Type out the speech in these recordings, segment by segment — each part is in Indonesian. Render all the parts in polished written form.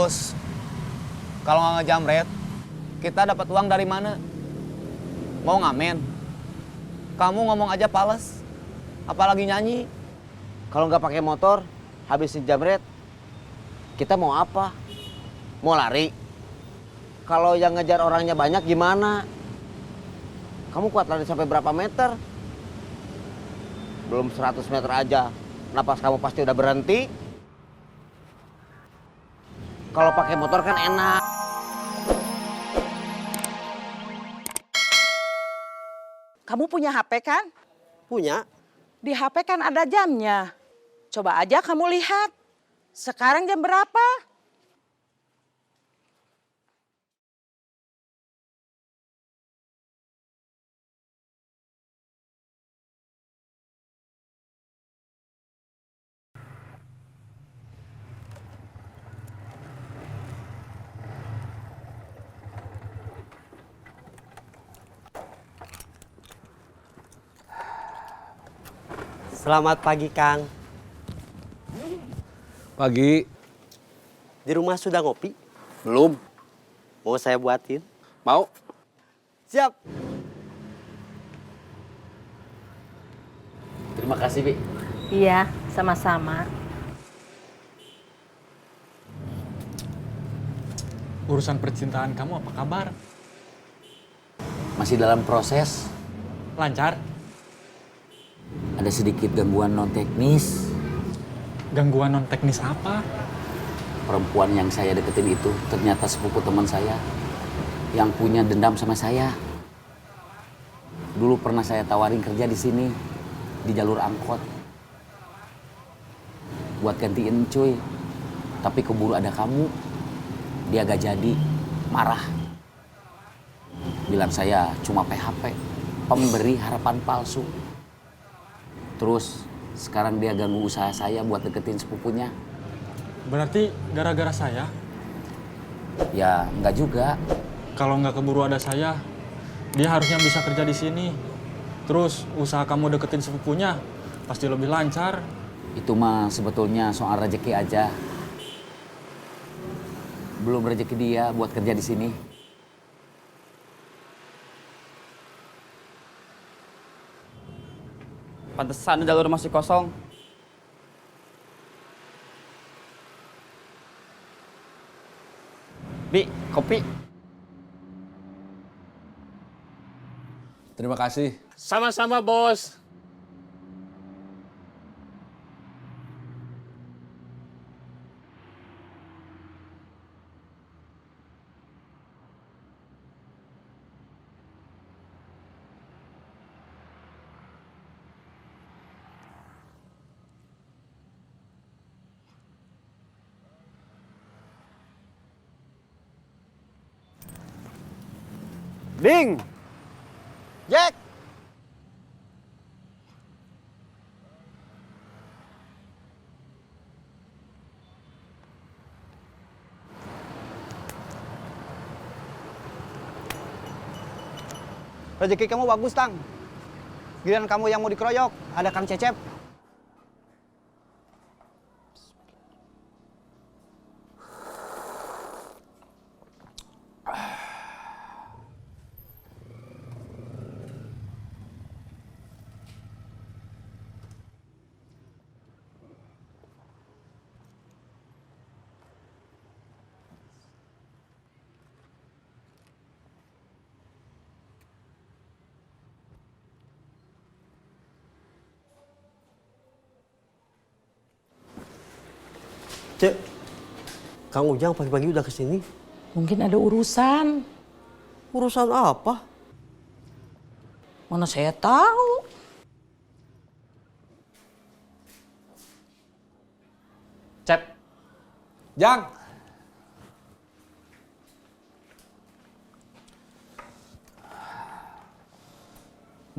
Terus kalau nggak ngejamret, kita dapat uang dari mana? Mau ngamen? Kamu ngomong aja pales, apalagi nyanyi. Kalau nggak pakai motor, habisin jamret, kita mau apa? Mau lari? Kalau yang ngejar orangnya banyak gimana? Kamu kuat lari sampai berapa meter? Belum 100 meter aja, napas kamu pasti udah berhenti. Kalau pakai motor kan enak. Kamu punya HP kan? Punya? Di HP kan ada jamnya. Coba aja kamu lihat. Sekarang jam berapa? Selamat pagi, Kang. Pagi. Di rumah sudah ngopi? Belum. Mau saya buatin? Mau? Siap. Terima kasih, Bi. Iya, sama-sama. Urusan percintaan kamu apa kabar? Masih dalam proses. Lancar? Ada sedikit gangguan non teknis. Gangguan non teknis apa? Perempuan yang saya deketin itu ternyata sepupu teman saya yang punya dendam sama saya. Dulu pernah saya tawarin kerja di sini di jalur angkot buat gantiin cuy, tapi keburu ada kamu. Dia gak jadi, marah. Bilang saya cuma PHP, pemberi harapan palsu. Terus sekarang dia ganggu usaha saya buat deketin sepupunya. Berarti gara-gara saya? Ya enggak juga. Kalau nggak keburu ada saya, dia harusnya bisa kerja di sini. Terus usaha kamu deketin sepupunya pasti lebih lancar. Itu mah sebetulnya soal rezeki aja. Belum rezeki dia buat kerja di sini. Pantesan jalur masih kosong. Bi, kopi. Terima kasih. Sama-sama, Bos. Ding! Jack! Rezeki kamu bagus, Tang. Giliran kamu yang mau dikeroyok, ada Kang Cecep. Cek, Kang Ujang pagi-pagi udah kesini. Mungkin ada urusan. Urusan apa? Mana saya tahu. Cep. Jang.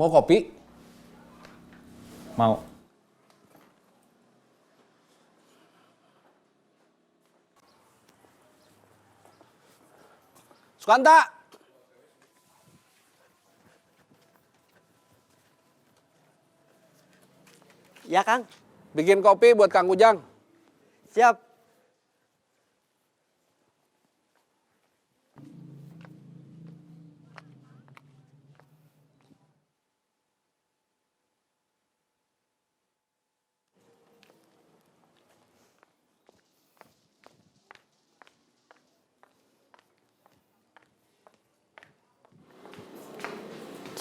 Mau kopi? Mau. Sukanta. Ya, Kang. Bikin kopi buat Kang Ujang. Siap.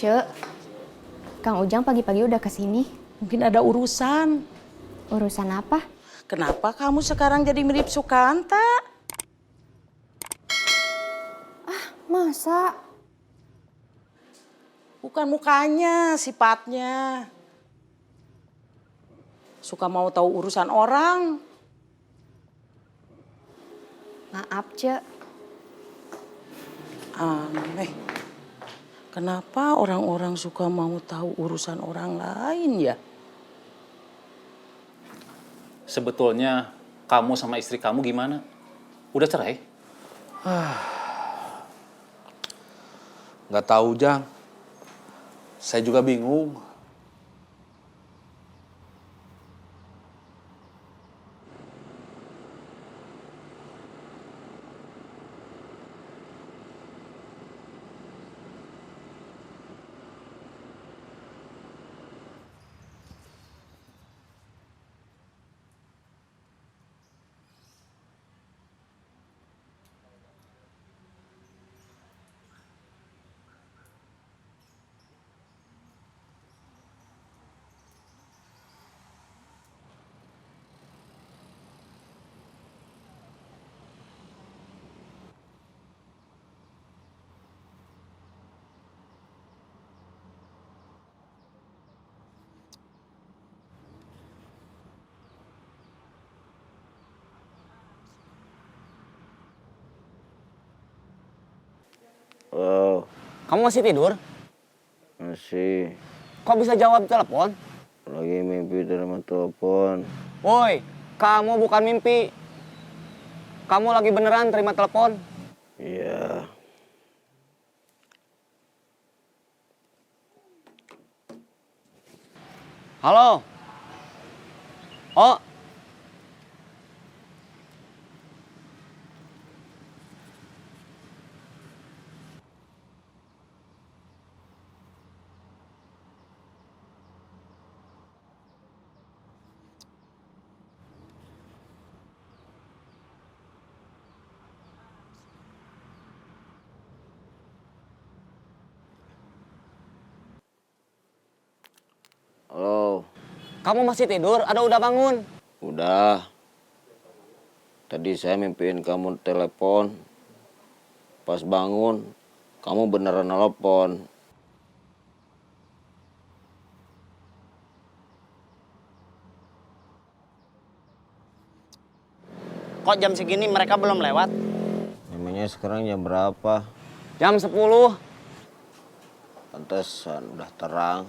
Cek, Kang Ujang pagi-pagi udah kesini. Mungkin ada urusan. Urusan apa? Kenapa kamu sekarang jadi mirip Sukanta? Masa? Bukan mukanya, sifatnya. Suka mau tahu urusan orang. Maaf, Cek. Aneh. Kenapa orang-orang suka mau tahu urusan orang lain ya? Sebetulnya kamu sama istri kamu gimana? Udah cerai? Nggak tahu, Jang. Saya juga bingung. Oh, Kamu masih tidur? masih Kok bisa jawab telepon? lagi mimpi terima telepon. Woi, kamu bukan mimpi. Kamu lagi beneran terima telepon. Iya. Halo? Oh, Halo, kamu masih tidur? Ada udah bangun? udah. Tadi saya mimpiin kamu telepon. Pas bangun, kamu beneran telepon. Kok jam segini mereka belum lewat? Emangnya sekarang jam berapa? Jam 10. Pantesan udah terang.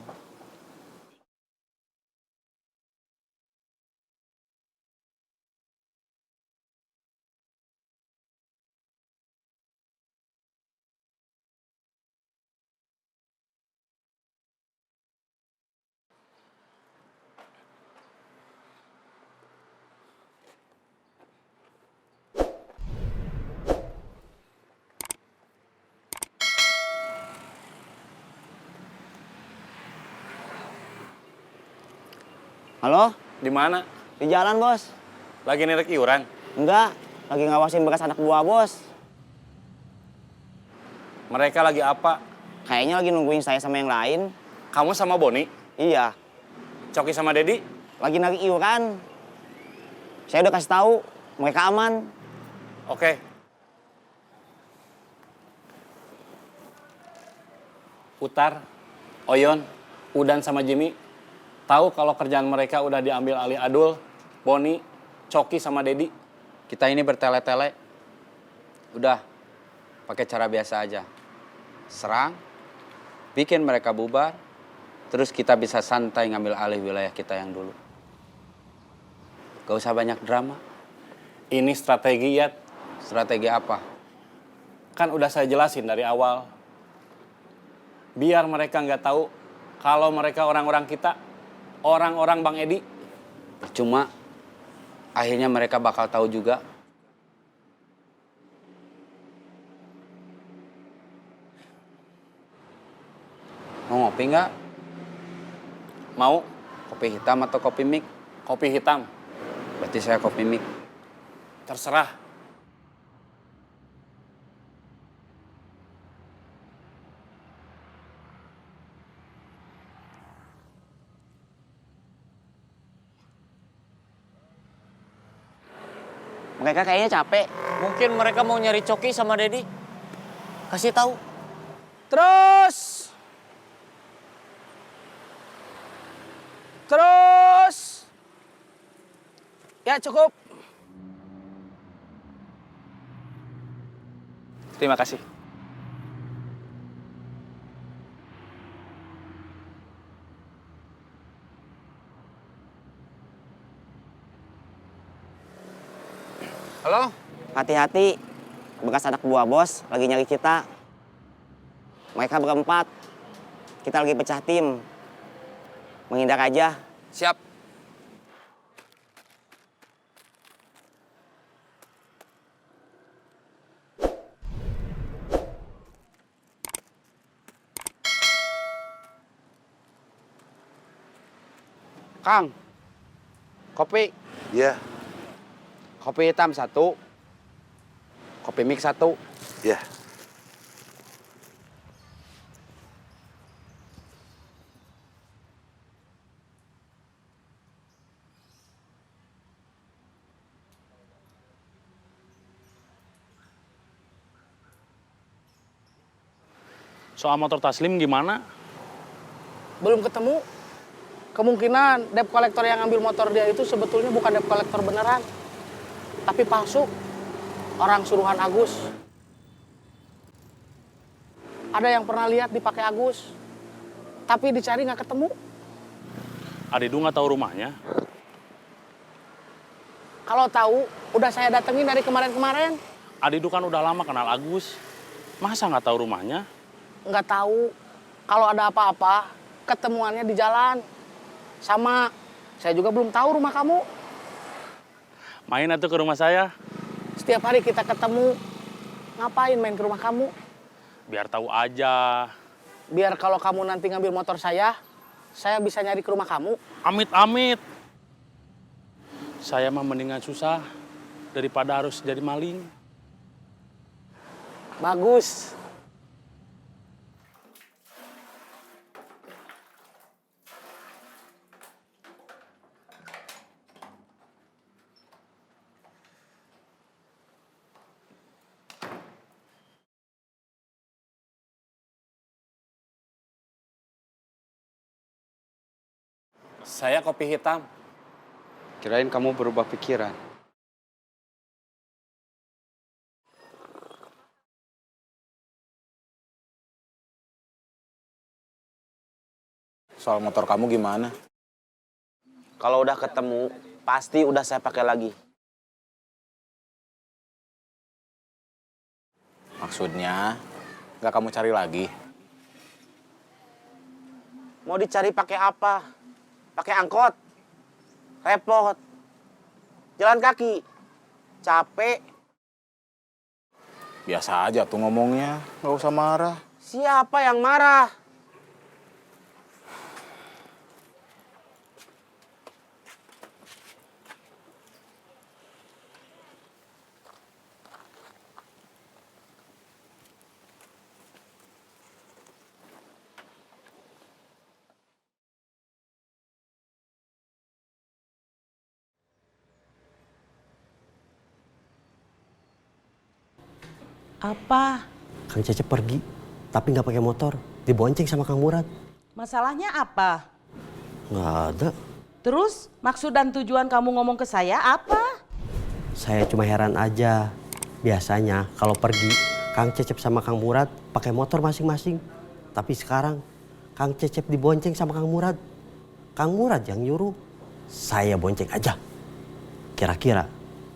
Halo? Di mana? Di jalan, Bos. Lagi narik iuran? Enggak, lagi ngawasin bekas anak buah, Bos. Mereka lagi apa? Kayaknya lagi nungguin saya sama yang lain. Kamu sama Boni? Iya, Coki sama Dedi? lagi nagih iuran. Saya udah kasih tahu, mereka aman. Oke. Utar, Oyon, Udan sama Jimmy tahu kalau kerjaan mereka udah diambil alih Adul, Boni, Coki sama Dedi. Kita ini bertele-tele. Udah, pakai cara biasa aja. Serang, bikin mereka bubar, terus kita bisa santai ngambil alih wilayah kita yang dulu. Gak usah banyak drama. Ini strategi ya. Strategi apa? Kan udah saya jelasin dari awal. Biar mereka nggak tahu kalau mereka orang-orang kita, orang-orang Bang Edi. Cuma akhirnya mereka bakal tahu juga. Mau ngopi nggak? Mau? Kopi hitam atau kopi mik? Kopi hitam. Berarti saya kopi mik. Terserah. Mereka kayaknya capek. Mungkin mereka mau nyari Coki sama Dedi. Kasih tahu. Terus. Ya cukup. Terima kasih. Halo? Hati-hati. Bekas anak buah bos lagi nyari kita. Mereka berempat. Kita lagi pecah tim. Menghindar aja. Siap. Kang, kopi. Iya, Kopi hitam 1. Kopi mix 1. iya. Soal motor Taslim gimana? Belum ketemu. Kemungkinan debt collector yang ambil motor dia itu sebetulnya bukan debt collector beneran. Tapi palsu. Orang suruhan Agus. Ada yang pernah lihat dipakai Agus. Tapi dicari nggak ketemu. Adidu nggak tahu rumahnya. Kalau tahu, udah saya datengin dari kemarin-kemarin. Adidu kan udah lama kenal Agus. Masa nggak tahu rumahnya? Nggak tahu. Kalau ada apa-apa, ketemuannya di jalan. Sama, saya juga belum tahu rumah kamu. Main atuh ke rumah saya. Setiap hari kita ketemu. Ngapain main ke rumah kamu? Biar tahu aja. Biar kalau kamu nanti ngambil motor saya bisa nyari ke rumah kamu. Amit-amit. Saya mah mendingan susah daripada harus jadi maling. Bagus. Saya kopi hitam. Kirain kamu berubah pikiran. Soal motor kamu gimana? Kalau udah ketemu, pasti udah saya pakai lagi. Maksudnya, nggak kamu cari lagi? Mau dicari pakai apa? Pakai angkot? Repot. Jalan kaki? Capek. Biasa aja tuh ngomongnya, nggak usah marah. Siapa yang marah? Apa? Kang Cecep pergi, tapi nggak pakai motor. Dibonceng sama Kang Murad. Masalahnya apa? Nggak ada. Terus maksud dan tujuan kamu ngomong ke saya apa? Saya cuma heran aja. Biasanya kalau pergi, Kang Cecep sama Kang Murad pakai motor masing-masing. Tapi sekarang Kang Cecep dibonceng sama Kang Murad. Kang Murad yang nyuruh. Saya bonceng aja. Kira-kira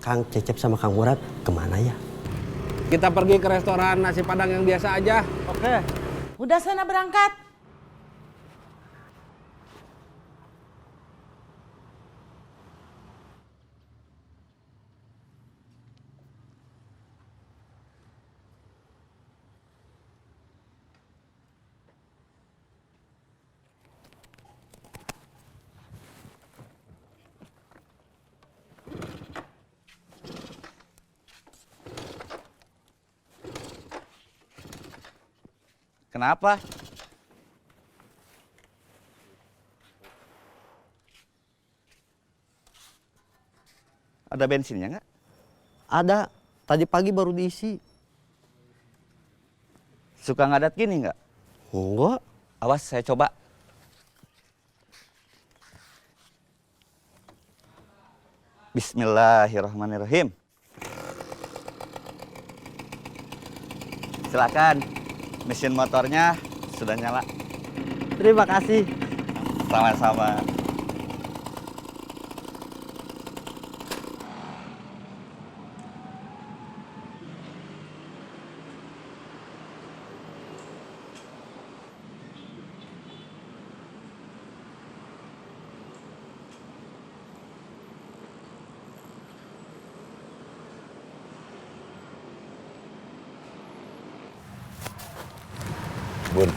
Kang Cecep sama Kang Murad kemana ya? Kita pergi ke restoran nasi padang yang biasa aja. Oke. Udah sana berangkat. Kenapa? Ada bensinnya nggak? Ada, tadi pagi baru diisi. Suka ngadat gini nggak? Enggak. Awas, saya coba. Bismillahirrahmanirrahim. Silakan, mesin motornya sudah nyala. Terima kasih. Sama-sama. Bun,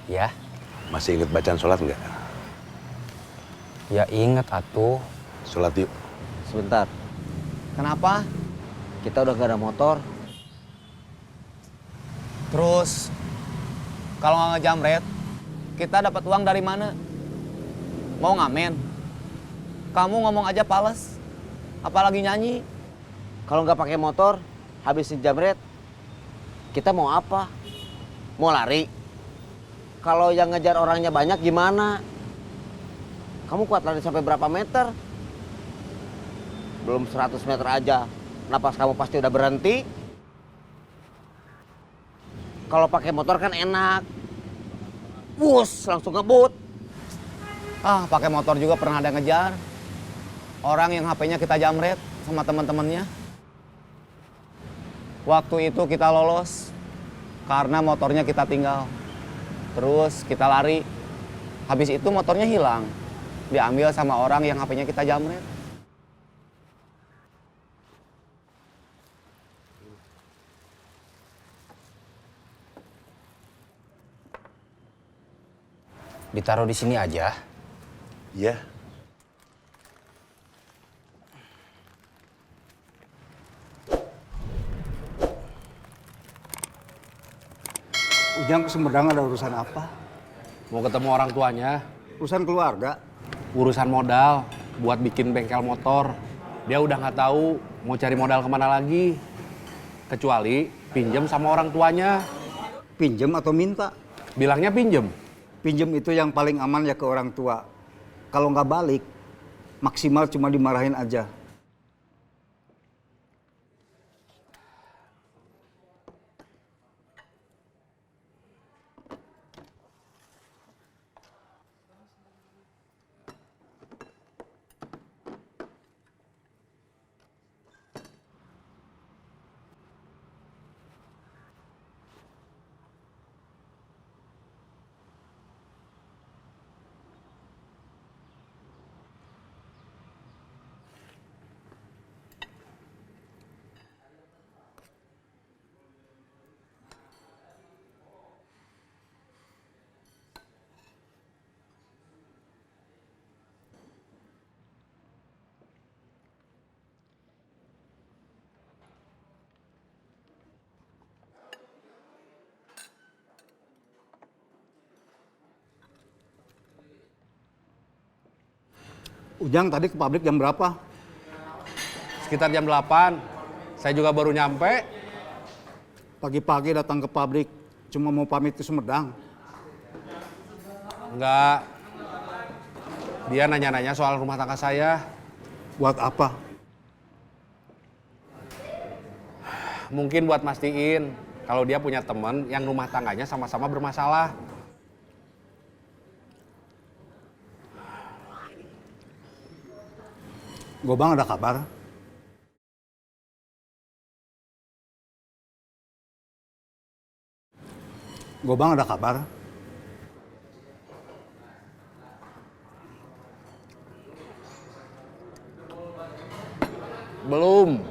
Ya, masih inget bacaan sholat nggak? ya inget atuh. Sholat yuk. Sebentar, Kenapa? kita udah gak ada motor. Terus, kalau nggak ngejamret, kita dapat uang dari mana? Mau ngamen? Kamu ngomong aja pales, apalagi nyanyi. Kalau nggak pakai motor, habisin jamret, kita mau apa? Mau lari? Kalau yang ngejar orangnya banyak gimana? Kamu kuat lari sampai berapa meter? Belum 100 meter aja, napas kamu pasti udah berhenti. Kalau pakai motor kan enak. Bus, langsung ngebut. Ah, pakai motor juga pernah ada ngejar. Orang yang HP-nya kita jamret sama teman-temannya. Waktu itu kita lolos karena motornya kita tinggal. Terus kita lari. Habis itu motornya hilang. Diambil sama orang yang HP-nya kita jamret. Ditaruh di sini aja. Iya. Ujang ke Sumedang ada urusan apa? Mau ketemu orang tuanya, Urusan keluarga? urusan modal buat bikin bengkel motor. Dia udah nggak tahu mau cari modal kemana lagi. Kecuali pinjem sama orang tuanya. Pinjem atau minta? Bilangnya pinjem. Pinjem itu yang paling aman ya ke orang tua. Kalau nggak balik, maksimal cuma dimarahin aja. Ujang tadi ke pabrik jam berapa? Sekitar jam 8. Saya juga baru nyampe. Pagi-pagi datang ke pabrik, cuma mau pamit ke Sumedang. Enggak. Dia nanya-nanya soal rumah tangga saya. Buat apa? Mungkin buat mastiin kalau dia punya teman yang rumah tangganya sama-sama bermasalah. Gobang ada kabar? Gobang ada kabar? Belum.